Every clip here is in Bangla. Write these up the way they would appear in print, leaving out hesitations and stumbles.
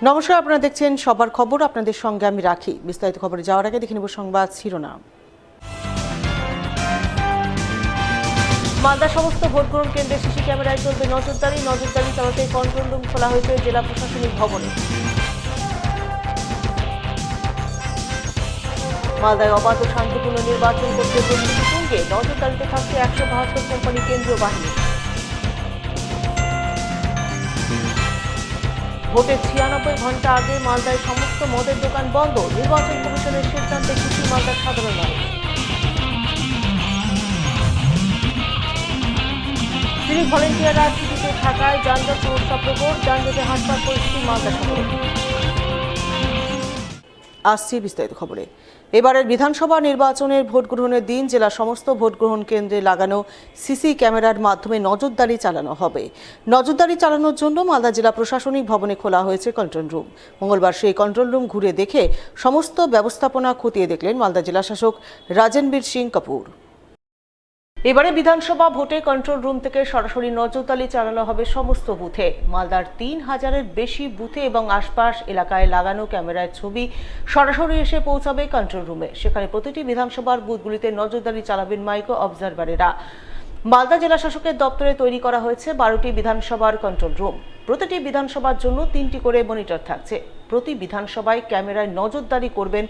নমস্কার, আপনারা দেখছেন সবার খবর। আপনাদের সঙ্গে আমি রাখি। বিস্তারিত খবরে যাওয়ার আগে দেখে নেব সংবাদ শিরোনাম। মালদা সমস্ত ভোট গ্রহণ কেন্দ্রে সিসি ক্যামেরায় চলবে নজরদারি চালাতে কন্ট্রোল রুম খোলা হয়েছে জেলা প্রশাসনিক ভবনে। মালদায় অবাধ ও শান্তিপূর্ণ নির্বাচন করতে প্রস্তুতি তুঙ্গে, নজরদারিতে থাকছে 172 কোম্পানি কেন্দ্রীয় বাহিনী। ভোটের 96 ঘন্টা আগে মালদায় সমস্ত মদের দোকান বন্ধ, নির্বাচন কমিশনের সিদ্ধান্তে খুশি মালদার সাধারণ মানুষ। সিভিক ভলেন্টিয়াররা ছুটিতে থাকায় যানজট সমস্যা প্রবল, যানজটে হাসপাতাল পরিস্থিতি মালদা শহরে। আসছি বিস্তারিত খবরে। এবারের বিধানসভা নির্বাচনের ভোট গ্রহণের দিন জেলা সমস্ত ভোট গ্রহণ কেন্দ্রে লাগানো সিসি ক্যামেরার মাধ্যমে নজরদারি চালানো হবে। নজরদারি চালানোর জন্য মালদা জেলা প্রশাসনিক ভবনে খোলা হয়েছে কন্ট্রোল রুম। মঙ্গলবার সেই কন্ট্রোল রুম ঘুরে দেখে সমস্ত ব্যবস্থাপনা খতিয়ে দেখলেন মালদা জেলা শাসক রাজনবীর সিং কাপুর। এবারে বিধানসভা ভোটে কন্ট্রোল রুম থেকে সরাসরি নজরদারি চালানো হবে সমস্ত বুথে। মালদার 3000-এর বেশি বুথে এবং আশপাশ এলাকায় লাগানো ক্যামেরার ছবি সরাসরি এসে পৌঁছাবে কন্ট্রোল রুমে। সেখানে প্রতিটি বিধানসভার বুথগুলিতে নজরদারি চালাবেন মাইক্রো অবজারভারেরা। মালদা জেলা শাসকের দপ্তরে তৈরি করা হয়েছে 12টি বিধানসভার কন্ট্রোল রুম। প্রতিটি বিধানসভার জন্য 3টি করে মনিটর থাকছে। প্রতি বিধানসভায় ক্যামেরায় নজরদারি করবেন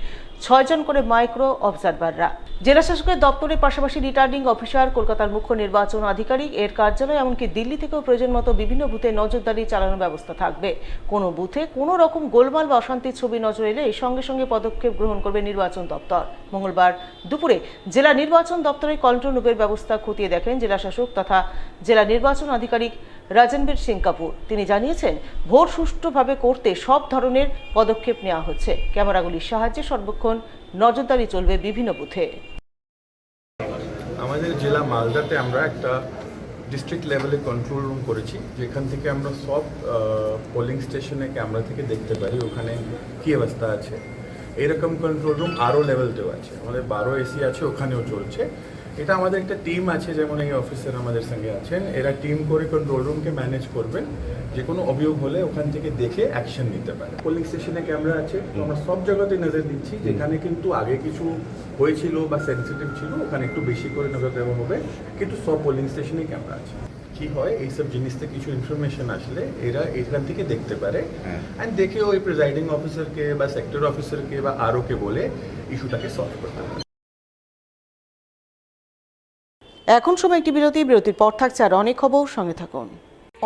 6 জন করে মাইক্রো অবজারভাররা। জেলা শাসকের দপ্তরের পাশাপাশি রিটার্নিং অফিসার, কলকাতার মুখ্য নির্বাচন আধিকারিক, এর কার্যালয়, এমনকি দিল্লি থেকেও প্রয়োজন মতো বিভিন্ন বুথে নজরদারি চালানোর ব্যবস্থা থাকবে। কোনো বুথে কোনো রকম গোলমাল বা অশান্তির ছবি নজরে এলে সঙ্গে সঙ্গে পদক্ষেপ গ্রহণ করবে নির্বাচন দপ্তর। মঙ্গলবার দুপুরে জেলা নির্বাচন দপ্তরের কন্ট্রোল রুমের ব্যবস্থা খতিয়ে দেখেন জেলা শাসক তথা জেলা নির্বাচন আধিকারিক রাজনবীর সিং কাপুর। তিনি জানিয়েছেন, ভোট সুষ্ঠুভাবে করতে সব ধরনের পদক্ষেপ নেওয়া হচ্ছে। ক্যামেরাগুলির সাহায্যে সর্বক্ষণ নজরদারি চলবে বিভিন্ন বুথে। আমাদের জেলা মালদাতে আমরা একটা ডিস্ট্রিক্ট লেভেলে কন্ট্রোল রুম করেছি, যেখান থেকে আমরা সব পোলিং স্টেশনে ক্যামেরা থেকে দেখতে পারি ওখানে কী অবস্থা আছে। এরকম কন্ট্রোল রুম আরও লেভেলতেও আছে, আমাদের 12 এসি আছে, ওখানেও চলছে। এটা আমাদের একটা টিম আছে, যেমন এই অফিসার আমাদের সঙ্গে আছেন, এরা টিম করে কন্ট্রোল রুমকে ম্যানেজ করবেন। যে কোনো অভিযোগ হলে ওখান থেকে দেখে অ্যাকশন নিতে পারে। পোলিং স্টেশনে ক্যামেরা আছে, তো আমরা সব জায়গাতে নজর দিচ্ছি। যেখানে কিন্তু আগে কিছু হয়েছিল বা সেন্সিটিভ ছিল ওখানে একটু বেশি করে নজর দেওয়া হবে, কিন্তু সব পোলিং স্টেশনে ক্যামেরা আছে। কি হয়, এইসব জিনিস থেকে কিছু ইনফরমেশন আসলে এরা এখান থেকে দেখতে পারে অ্যান্ড দেখে ওই প্রিজাইডিং অফিসারকে বা সেক্টর অফিসারকে বা আরওকে বলে ইস্যুটাকে সলভ করতে পারে। এখন সময় একটি বিরতির পর থাকছে আর অনেক খবর। সঙ্গে থাকুন।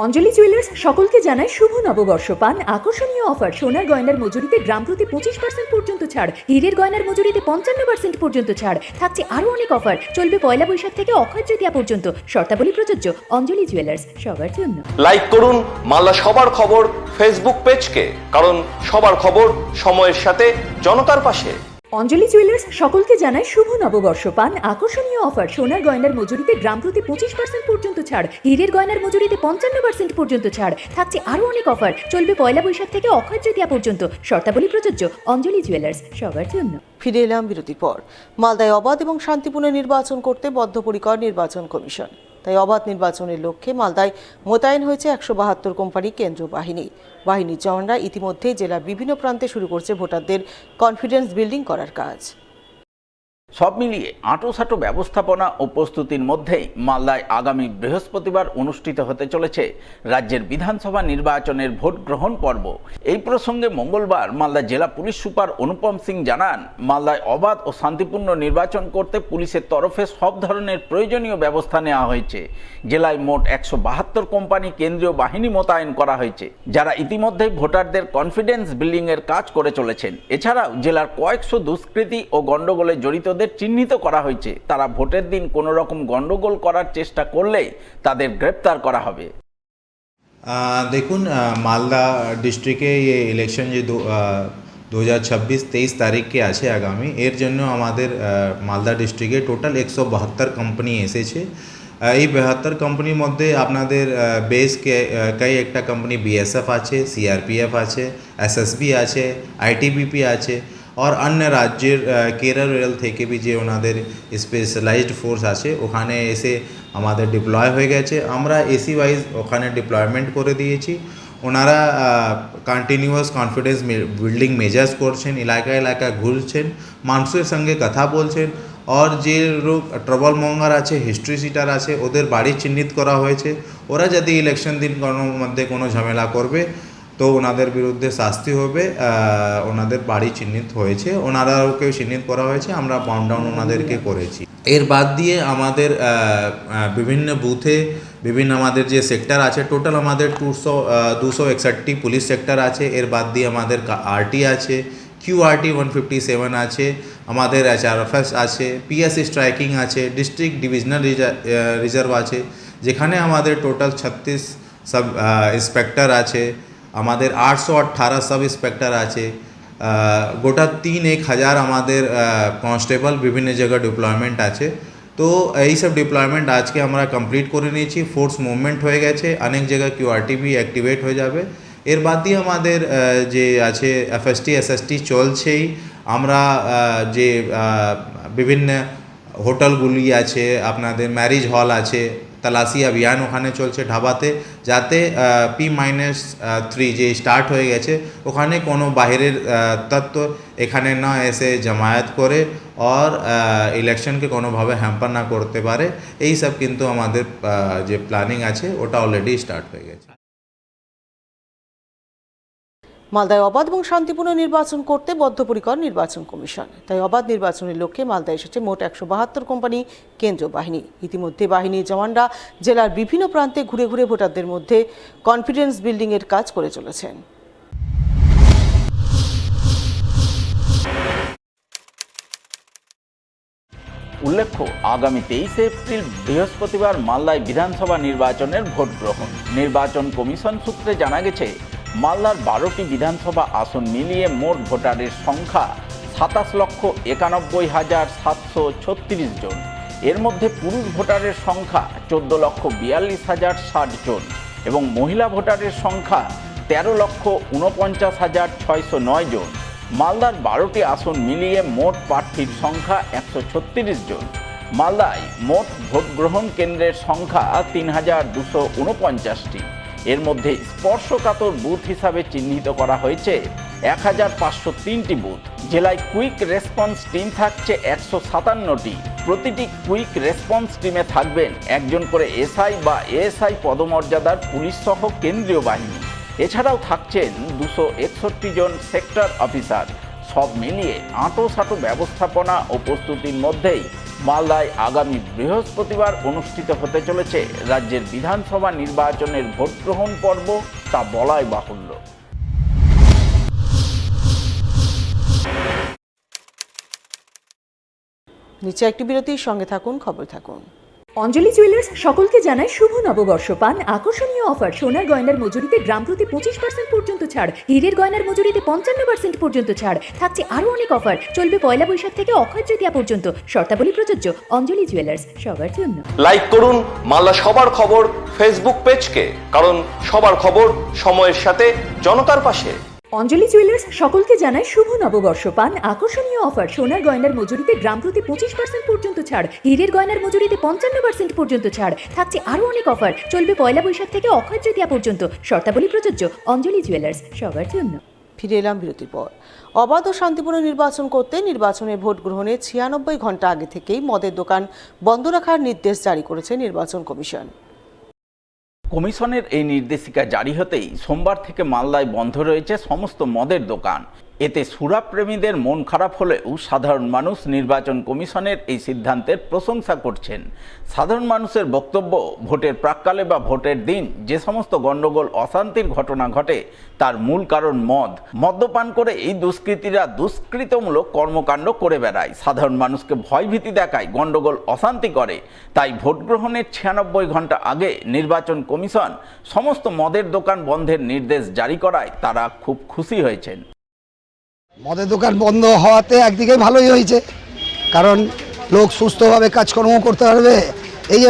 অঞ্জলি জুয়েলার্স সকলকে জানায় শুভ নববর্ষ। পান আকর্ষণীয় অফার। সোনার গয়নার মজুরিতে গ্রাম প্রতি 25% পর্যন্ত ছাড়, হীরের গয়নার মজুরিতে 55% পর্যন্ত ছাড়। থাকছে আরো অনেক অফার। চলবে পয়লা বৈশাখ থেকে অক্ষয় তৃতীয়া পর্যন্ত। শর্তাবলী প্রযোজ্য। অঞ্জলি জুয়েলার্স, সবার জন্য। লাইক করুন মালদা সবার খবর ফেসবুক পেজকে, কারণ সবার খবর সময়ের সাথে জনতার পাশে। অঞ্জলি জুয়েলার্স সকলকে জানায় শুভ নববর্ষ। পান আকর্ষণীয় অফার। সোনার গয়নার মজুরিতে গ্রাম প্রতি 25% পর্যন্ত ছাড়, হীরের গয়নার মজুরিতে 55% পর্যন্ত ছাড়। থাকছে আরো অনেক অফার। চলবে পয়লা বৈশাখ থেকে অক্ষয় তৃতীয়া পর্যন্ত। শর্তাবলী প্রযোজ্য। অঞ্জলি জুয়েলার্স, সবার জন্য। ফিরে এলাম বিরতির পর। মালদায় অবাধ এবং শান্তিপূর্ণ নির্বাচন করতে বদ্ধপরিকর নির্বাচন কমিশন। তাই অবাধ নির্বাচনের লক্ষ্যে মালদায় মোতায়েন হয়েছে 172 কোম্পানি কেন্দ্রীয় বাহিনী। বাহিনীর জওয়ানরা ইতিমধ্যেই জেলার বিভিন্ন প্রান্তে শুরু করছে ভোটারদের কনফিডেন্স বিল্ডিং করার কাজ। সব মিলিয়ে আঁটোসাঁটো ব্যবস্থাপনা ও প্রস্তুতির মধ্যেই মালদায় আগামী বৃহস্পতিবার অনুষ্ঠিত হতে চলেছে রাজ্যের বিধানসভা নির্বাচনের ভোট গ্রহণ পর্ব। এই প্রসঙ্গে মঙ্গলবার মালদা জেলা পুলিশ সুপার অনুপম সিং জানান, মালদায় অবাধ ও শান্তিপূর্ণ নির্বাচন করতে পুলিশের তরফে সব ধরনের প্রয়োজনীয় ব্যবস্থা নেওয়া হয়েছে। জেলায় মোট 172 কোম্পানি কেন্দ্রীয় বাহিনী মোতায়েন করা হয়েছে, যারা ইতিমধ্যেই ভোটারদের কনফিডেন্স বিল্ডিংয়ের কাজ করে চলেছেন। এছাড়াও জেলার কয়েকশো দুষ্কৃতী ও গণ্ডগোলে জড়িত চিহ্নিত করা হয়েছে। তারা ভোটের দিন কোনো রকম গন্ডগোল করার চেষ্টা করলেই তাদের গ্রেপ্তার করা হবে। দেখুন, মালদা ডিস্ট্রিক্টে ইলেকশন যে 2026-23 তারিখে আছে আগামী, এর জন্য আমাদের মালদা ডিস্ট্রিক্টে টোটাল 172 কোম্পানি এসেছে। এই 72 কোম্পানির মধ্যে আপনাদের বেসকাই একটা কোম্পানি বিএসএফ আছে, সিআরপিএফ আছে, এসএসবি আছে, আইটিবিপি আছে, और अन्य राज्যের কেরল রেল থেকে भी যে ওনাদের স্পেশালাইজড ফোর্স আছে ওখানে এসে আমাদের ডিপ্লয় হয়ে গেছে। আমরা এসি ওয়াইজ ওখানে ডিপ্লয়মেন্ট করে দিয়েছি। ওনারা কন্টিনিউয়াস কনফিডেন্স বিল্ডিং মেজার্স করছেন, এলাকা এলাকা ঘুরছেন, মানুষের সঙ্গে কথা বলছেন। আর যে লোক ট্রাবল মঙ্গার আছে, হিস্ট্রি সিটার আছে, ওদের বাড়ি চিহ্নিত করা হয়েছে। ওরা যদি ইলেকশন দিন কোনো মধ্যে কোনো ঝামেলা করবে তো ওনাদের বিরুদ্ধে শাস্তি হবে। ওনাদের বাড়ি চিহ্নিত হয়েছে, ওনারাওকেও চিহ্নিত করা হয়েছে, আমরা বাউন্ড ডাউন ওনাদেরকে করেছি। এর বাদ দিয়ে আমাদের বিভিন্ন বুথে বিভিন্ন আমাদের যে সেক্টর আছে, টোটাল আমাদের 261 পুলিশ সেক্টর আছে। এর বাদ দিয়ে আমাদের আরটি আছে, QRT 157 আছে, আমাদের HRFS আছে, PSC স্ট্রাইকিং আছে, ডিস্ট্রিক্ট ডিভিশনাল রিজার্ভ আছে, যেখানে আমাদের টোটাল 36 সাব ইন্সপেক্টর আছে, আমাদের 818 সাব ইন্সপেক্টর আছে, গোটা 3-1,000 আমাদের কনস্টেবল বিভিন্ন জায়গায় ডিপ্লয়মেন্ট আছে। তো এই সব ডিপ্লয়মেন্ট আজকে আমরা কমপ্লিট করে নিয়েছি, ফোর্স মুভমেন্ট হয়ে গেছে, অনেক জায়গায় QRT বি অ্যাক্টিভেট হয়ে যাবে। এর বাদ দিয়ে আমাদের যে আছে FST SST চলছেই। আমরা যে বিভিন্ন হোটেলগুলি আছে, আপনাদের ম্যারেজ হল আছে, তল্লাশি অভিযান ওখানে চলছে ঢাবাতে, যাতে P-3 যে স্টার্ট হয়ে গেছে ওখানে কোনো বাইরের তত্ত্ব এখানে না এসে জমায়েত করে আর ইলেকশনকে কোনোভাবে হ্যাম্পার না করতে পারে। এই সব কিন্তু আমাদের যে প্ল্যানিং আছে ওটা অলরেডি স্টার্ট হয়ে গেছে। মালদায় অবাধ এবং শান্তিপূর্ণ নির্বাচন করতে বদ্ধপরিকর নির্বাচন কমিশন। তাই অবাধ নির্বাচনের লক্ষ্যে মালদায় এসেছে মোট 172 কোম্পানি কেন্দ্রীয় বাহিনী। ইতিমধ্যে বাহিনীর জওয়ানরা জেলার বিভিন্ন প্রান্তে ঘুরে ঘুরে ভোটারদের মধ্যে কনফিডেন্স বিল্ডিং এর কাজ করে চলেছেন। উল্লেখ্য, আগামী 23 এপ্রিল বৃহস্পতিবার মালদায় বিধানসভা নির্বাচনের ভোট গ্রহণ। নির্বাচন কমিশন সূত্রে জানা গেছে, মালদার 12টি বিধানসভা আসন মিলিয়ে মোট ভোটারের সংখ্যা 27,91,736 জন। এর মধ্যে পুরুষ ভোটারের সংখ্যা 14,42,060 জন এবং মহিলা ভোটারের সংখ্যা 13,49,609 জন। মালদার 12টি আসন মিলিয়ে মোট প্রার্থীর সংখ্যা 136 জন। মালদায় মোট ভোট গ্রহণ কেন্দ্রের সংখ্যা 3,249টি। এর মধ্যে স্পর্শকাতর বুথ হিসাবে চিহ্নিত করা হয়েছে 1,503টি বুথ। জেলায় কুইক রেসপন্স টিম থাকছে 157টি। প্রতিটি কুইক রেসপন্স টিমে থাকবেন একজন করে SI বা ASI পদমর্যাদার পুলিশ সহ কেন্দ্রীয় বাহিনী। এছাড়াও থাকছেন 261 জন সেক্টর অফিসার। সব মিলিয়ে আঁটোসাঁটো ব্যবস্থাপনা ও প্রস্তুতির মধ্যেই মালদায় আগামী বৃহস্পতিবার অনুষ্ঠিত হতে চলেছে রাজ্যের বিধানসভা নির্বাচনের ভোট গ্রহণ পর্ব, তা বলাই বাহুল্য। নিচে একটি বিরতির সঙ্গে থাকুন, খবর থাকুন। অঞ্জলি জুয়েলার্স সকলকে জানায় শুভ নববর্ষ। পান আকর্ষণীয় অফার, সোনার গয়নার মজুরিতে গ্রাম প্রতি 25% পর্যন্ত ছাড়, হীরের গয়নার মজুরিতে 55% পর্যন্ত ছাড়, থাকছে আরো অনেক অফার, চলবে পয়লা বৈশাখ থেকে অক্ষয় তৃতীয়া পর্যন্ত। শর্তাবলী প্রযোজ্য। অঞ্জলি জুয়েলার্স, সবার জন্য। লাইক করুন মালদা সবার খবর ফেসবুক পেজকে, কারণ সবার খবর সময়ের সাথে জনতার পাশে। অঞ্জলি জুয়েলার্স সকলকে জানায় শুভ নববর্ষ। পান আকর্ষণীয় অফার, সোনার গয়নার মজুরিতে গ্রাম প্রতি 25% পর্যন্ত ছাড়, হীরের গয়নার মজুরিতে 55% পর্যন্ত ছাড়, থাকছে আরো অনেক অফার, চলবে পয়লা বৈশাখ থেকে অক্ষয় তৃতীয়া পর্যন্ত। শর্তাবলী প্রযোজ্য। অঞ্জলি জুয়েলার্স, সবার জন্য। ফিরে এলাম বিরতির পর। অবাধ ও শান্তিপূর্ণ নির্বাচন করতে নির্বাচনের ভোট গ্রহণের 96 ঘন্টা আগে থেকেই মদের দোকান বন্ধ রাখার নির্দেশ জারি করেছে নির্বাচন কমিশন। কমিশনের এই নির্দেশিকা জারি হতেই সোমবার থেকে মালদায় বন্ধ রয়েছে সমস্ত মদের দোকান। এতে সুরাপ্রেমীদের মন খারাপ হলেও সাধারণ মানুষ নির্বাচন কমিশনের এই সিদ্ধান্তের প্রশংসা করছেন। সাধারণ মানুষের বক্তব্য, ভোটের প্রাক্কালে বা ভোটের দিন যে সমস্ত গণ্ডগোল অশান্তির ঘটনা ঘটে তার মূল কারণ মদ। মদ্যপান করে এই দুষ্কৃতীরা দুষ্কৃতমূলক কর্মকাণ্ড করে বেড়ায়, সাধারণ মানুষকে ভয়ভীতি দেখায়, গণ্ডগোল অশান্তি করে। তাই ভোট গ্রহণের 96 ঘন্টা আগে নির্বাচন কমিশন সমস্ত মদের দোকান বন্ধের নির্দেশ জারি করায় তারা খুব খুশি হয়েছেন। মদের দোকান বন্ধ হওয়াতে একদিকে ভালোই হয়েছে, কারণ লোক সুস্থভাবে কাজকর্ম করতে পারবে। এই যে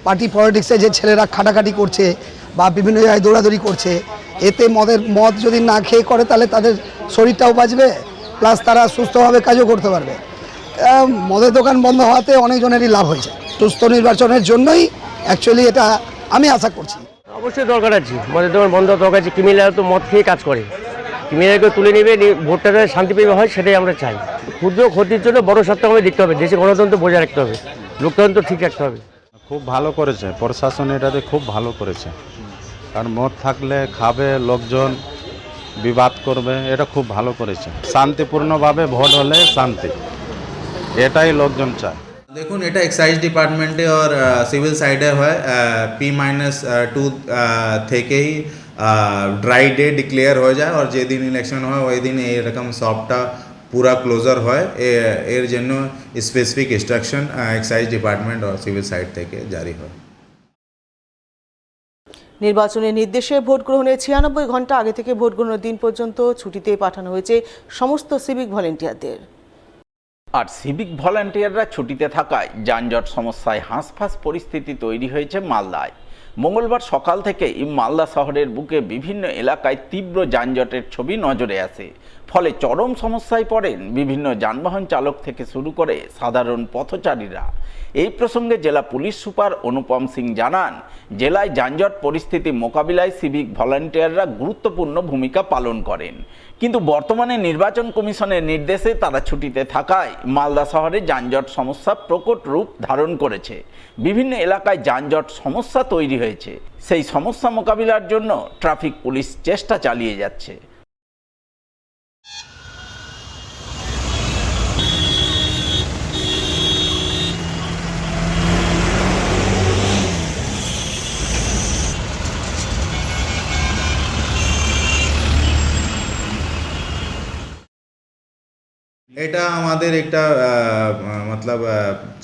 পার্টি পলিটিক্সে যে ছেলেরা খাটাখাটি করছে বা বিভিন্ন জায়গায় দৌড়াদৌড়ি করছে, এতে মদ যদি না খেয়ে করে তাহলে তাদের শরীরটাও বাঁচবে, প্লাস তারা সুস্থভাবে কাজও করতে পারবে। মদের দোকান বন্ধ হওয়াতে অনেকজনেরই লাভ হয়েছে। সুস্থ নির্বাচনের জন্যই অ্যাকচুয়ালি এটা আমি আশা করছি। অবশ্যই দরকার আছে, মদের দোকান বন্ধ দরকার আছে। ক্রিমিনাল তো মদ খেয়ে কাজ করে, ক্রিমিনালকে তুলে নেবে, ভোটটা শান্তি পেয়ে হয়, সেটাই আমরা চাই। ক্ষুদ্র ক্ষতির জন্য বড় স্বার্থ আমাদের দেখতে হবে, দেশে গণতন্ত্র বজায় রাখতে হবে, লোকতন্ত্র ঠিক রাখতে হবে। খুব ভালো করেছে প্রশাসন, এটাতে খুব ভালো করেছে। কারণ মদ থাকলে খাবে লোকজন, বিবাদ করবে, এটা খুব ভালো করেছে। শান্তিপূর্ণভাবে ভোট হলে শান্তি, এটাই লোকজন চায়। দেখুন, এটা এক্সাইজ ডিপার্টমেন্টে আর সিভিল সাইডে হয়। P-2 থেকেই ড্রাই ডে ডিক্লেয়ার হয়ে যায়, আর যেদিন ইলেকশন হয় ওই দিন এইরকম শপটা পুরা ক্লোজার হয়। এর জন্য স্পেসিফিক ইনস্ট্রাকশন এক্সাইজ ডিপার্টমেন্ট আর সিভিল সাইড থেকে জারি হয়। নির্বাচনের নির্দেশে ভোট গ্রহণের 96 ঘন্টা আগে থেকে ভোট গ্রহণের দিন পর্যন্ত ছুটিতে পাঠানো হয়েছে সমস্ত সিভিক ভলেন্টিয়ারদের। আর সিভিক ভলান্টিয়াররা ছুটিতে থাকায় যানজট সমস্যায় হাঁসফাঁস পরিস্থিতি তৈরি হয়েছে মালদায়। মঙ্গলবার সকাল থেকেই মালদা শহরের বুকে বিভিন্ন এলাকায় তীব্র যানজটের ছবি নজরে আসে। ফলে চরম সমস্যায় পড়েন বিভিন্ন যানবাহন চালক থেকে শুরু করে সাধারণ পথচারীরা। এই প্রসঙ্গে জেলা পুলিশ সুপার অনুপম সিং জানান, জেলায় যানজট পরিস্থিতি মোকাবিলায় সিভিক ভলান্টিয়াররা গুরুত্বপূর্ণ ভূমিকা পালন করেন। কিন্তু বর্তমানে নির্বাচন কমিশনের নির্দেশে তারা ছুটিতে থাকায় মালদা শহরে যানজট সমস্যা প্রকট রূপ ধারণ করেছে। বিভিন্ন এলাকায় যানজট সমস্যা তৈরি হয়েছে। সেই সমস্যা মোকাবিলার জন্য ট্রাফিক পুলিশ চেষ্টা চালিয়ে যাচ্ছে। এটা আমাদের একটা মতলব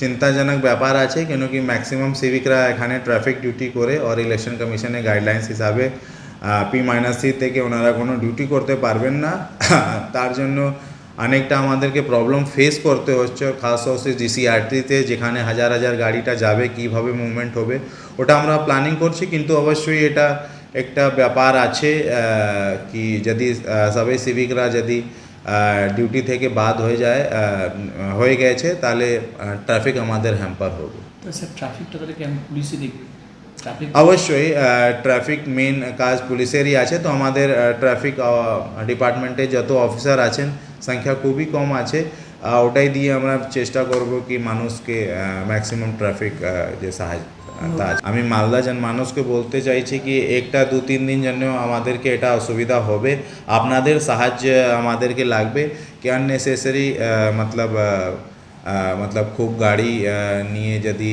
চিন্তাজনক ব্যাপার আছে, কেন কি ম্যাক্সিমাম সিভিকরা এখানে ট্রাফিক ডিউটি করে, আর ইলেকশন কমিশনের গাইডলাইন্স হিসাবে P-3 থেকে ওনারা কোনো ডিউটি করতে পারবেন না। তার জন্য অনেকটা আমাদেরকে প্রবলেম ফেস করতে হচ্ছে, খাস করে GCRTতে যেখানে হাজার হাজার গাড়িটা যাবে, কিভাবে মুভমেন্ট হবে ওটা আমরা প্ল্যানিং করছি। কিন্তু অবশ্যই এটা একটা ব্যাপার আছে কি যদি সবাই সিভিকরা যদি ডিউটি থেকে বাদ হয়ে গেছে তাহলে ট্রাফিক আমাদের হ্যাম্পার হবে। স্যার ট্রাফিকটা তাহলে কি পুলিশই দেখবে? অবশ্যই ট্রাফিক মেন কাজ পুলিশেরই আছে, তো আমাদের ট্রাফিক ডিপার্টমেন্টে যত অফিসার আছেন সংখ্যা খুবই কম আছে, ওটাই দিয়ে আমরা চেষ্টা করব কি মানুষকে ম্যাক্সিমাম ট্রাফিক যে সাহায্য। আমি মালদা মানুষকে বলতে চাইছি কি একটা 2-3 দিন জন্য আমাদেরকে এটা অসুবিধা হবে, আপনাদের সাহায্য আমাদেরকে লাগবে। কি আননেসেসারি মতলব খুব গাড়ি নিয়ে যদি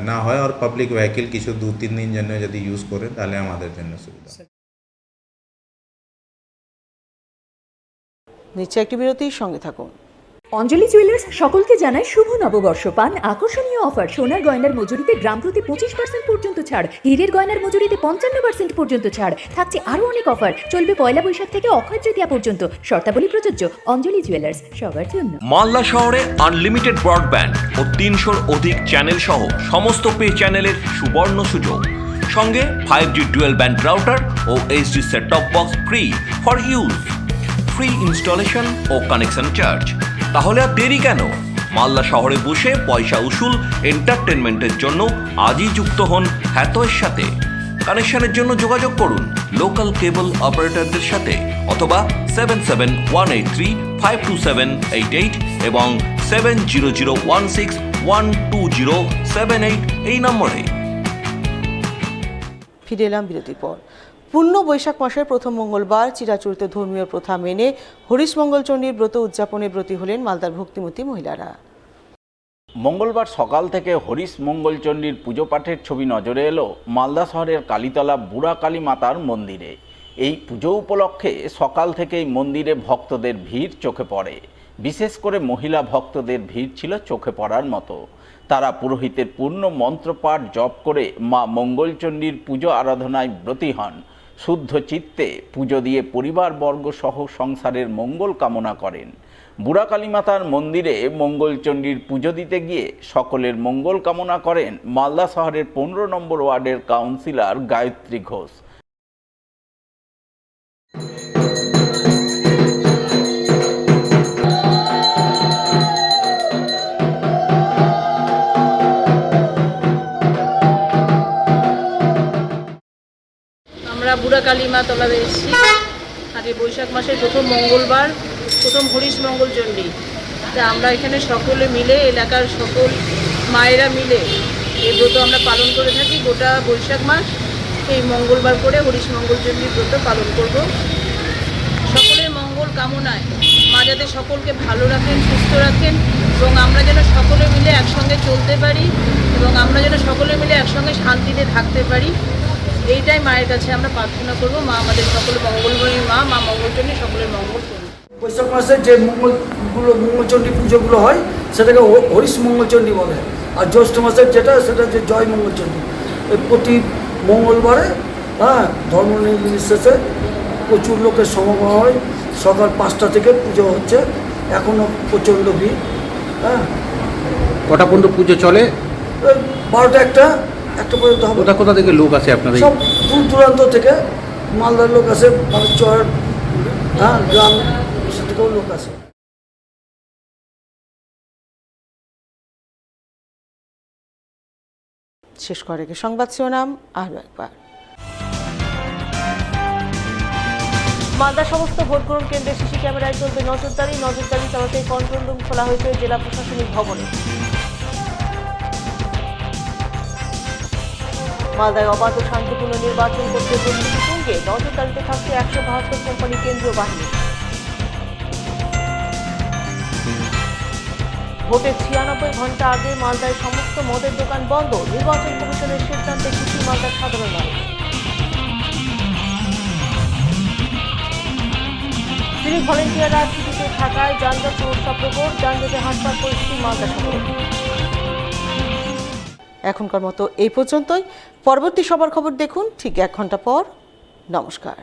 না হয়, আর পাবলিক ভেহিকল কিছু 2-3 দিন জন্য যদি ইউজ করে তাহলে আমাদের জন্য সুবিধা। নিচে একটি বিরতির সঙ্গে থাকুন। অঞ্জলি জুয়েলার্স সকলকে জানায় শুভ নববর্ষ। পান আকর্ষণীয় অফার, সোনার গয়নার মজুরিতে গ্রাম প্রতি 25% পর্যন্ত ছাড়, হীরের গয়নার মজুরিতে 55% পর্যন্ত ছাড়, থাকছে আরো অনেক অফার। চলবে পয়লা বৈশাখ থেকে অক্ষয় তৃতীয়া পর্যন্ত। শর্তাবলী প্রযোজ্য। অঞ্জলি জুয়েলার্স, সবার জন্য। মালদা শহরে আনলিমিটেড ব্রডব্যান্ড ও 300-র অধিক চ্যানেল সহ সমস্ত পে চ্যানেলের সুবর্ণ সুযোগ। সঙ্গে 5G ডুয়েল ব্যান্ড রাউটার ও HD set top box free for use. Free installation ও কানেকশন চার্জ। তাহলে আর দেরি কেন? মালদা শহরে বসে পয়সা উসুল এন্টারটেনমেন্টের জন্য আজই যুক্ত হন হ্যাথওয়ের সাথে। কানেকশনের জন্য যোগাযোগ করুন লোকাল কেবল অপারেটরদের সাথে অথবা 7718352788 এবং 7001612078 এই নম্বরে। ফিরে এলাম বিরতির পর। পূর্ণ বৈশাখ মাসের প্রথম মঙ্গলবার চিরাচরিত ধর্মীয় প্রথা মেনে হরিশ মঙ্গলচণ্ডীর ব্রত উদযাপনে ব্রতী হলেন মালদার ভক্তিমতী মহিলারা। মঙ্গলবার সকাল থেকে হরিশ মঙ্গলচণ্ডীর পুজো পাঠের ছবি নজরে এলো মালদা শহরের কালীতলা বুড়া কালী মাতার মন্দিরে। এই পুজো উপলক্ষে সকাল থেকেই মন্দিরে ভক্তদের ভিড় চোখে পড়ে। বিশেষ করে মহিলা ভক্তদের ভিড় ছিল চোখে পড়ার মতো। তারা পুরোহিতের পূর্ণ মন্ত্রপাঠ জপ করে মা মঙ্গলচণ্ডীর পুজো আরাধনায় ব্রতী হন। শুদ্ধ চিত্তে পুজো দিয়ে পরিবারবর্গ সহ সংসারের মঙ্গল কামনা করেন। বুড়া কালী মাতার মন্দিরে মঙ্গলচণ্ডীর পুজো দিতে গিয়ে সকলের মঙ্গল কামনা করেন মালদা শহরের 15 নম্বর ওয়ার্ডের কাউন্সিলর গায়ত্রী ঘোষ। মথুরা কালী মা তলাবে এসেছি। আজ এই বৈশাখ মাসের প্রথম মঙ্গলবার, প্রথম হরিশ মঙ্গল চণ্ডী। তা আমরা এখানে সকলে মিলে, এলাকার সকল মায়েরা মিলে এই ব্রত আমরা পালন করে থাকি। গোটা বৈশাখ মাস এই মঙ্গলবার করে হরিশ মঙ্গল চণ্ডী ব্রত পালন করব। সকলের মঙ্গল কামনায় মা যাতে সকলকে ভালো রাখেন, সুস্থ রাখেন এবং আমরা যেন সকলে মিলে একসঙ্গে চলতে পারি এবং আমরা যেন সকলে মিলে একসঙ্গে শান্তিতে থাকতে পারি, এইটাই মায়ের কাছে আমরা প্রার্থনা করব। মা আমাদের সকল মঙ্গলময়ী মা, মা মঙ্গলচণ্ডী সকলের মঙ্গল করুন। বৈশাখ মাসে যে মঙ্গলচণ্ডী পুজোগুলো হয় সেটাকে হরিশ মঙ্গলচণ্ডী বলে, আর জ্যৈষ্ঠ মাসের সেটা যে জয় মঙ্গলচণ্ডী। প্রতি মঙ্গলবারে ধর্ম নির্বিশেষে প্রচুর লোকের সমাগম হয়। সকাল 5টা থেকে পুজো হচ্ছে, এখনও প্রচণ্ড ভিড়। কটা পর্যন্ত পুজো চলে? 12টা একটা পর্যন্ত হবে। কোথা কোথা থেকে লোক আসে আপনাদের? সব দূর দূরান্ত থেকে মালদার লোক আসে, বালুচর গ্রাম থেকেও লোক আসে। শেষ করে সংবাদ শিরোনাম আরও একবার। মালদা সমস্ত ভোটগ্রহণ কেন্দ্রে সিসি ক্যামেরায় চলবে নজরদারি। নজরদারি চালাতে কন্ট্রোল রুম খোলা হয়েছে জেলা প্রশাসনিক ভবনে। মালদায় অবাধ ও শান্তিপূর্ণ নির্বাচন করতে প্রস্তুতি তুঙ্গে। নজরদারিতে থাকছে 172 কোম্পানি কেন্দ্রীয় বাহিনী। ভোটের 96 ঘন্টা আগে মালদায় সমস্ত মদের দোকান বন্ধ। নির্বাচন কমিশনের সিদ্ধান্তে খুশি মালদার সাধারণ মানুষ। তিনি ভলেন্টিয়াররা ছুটিতে থাকায় যানজট সমস্যা প্রকট। যানজটে হাঁটফাট পরিস্থিতি মালদা শহরে। এখনকার মতো এই পর্যন্তই। পরবর্তী সবার খবর দেখুন ঠিক 1 ঘন্টা পর। নমস্কার।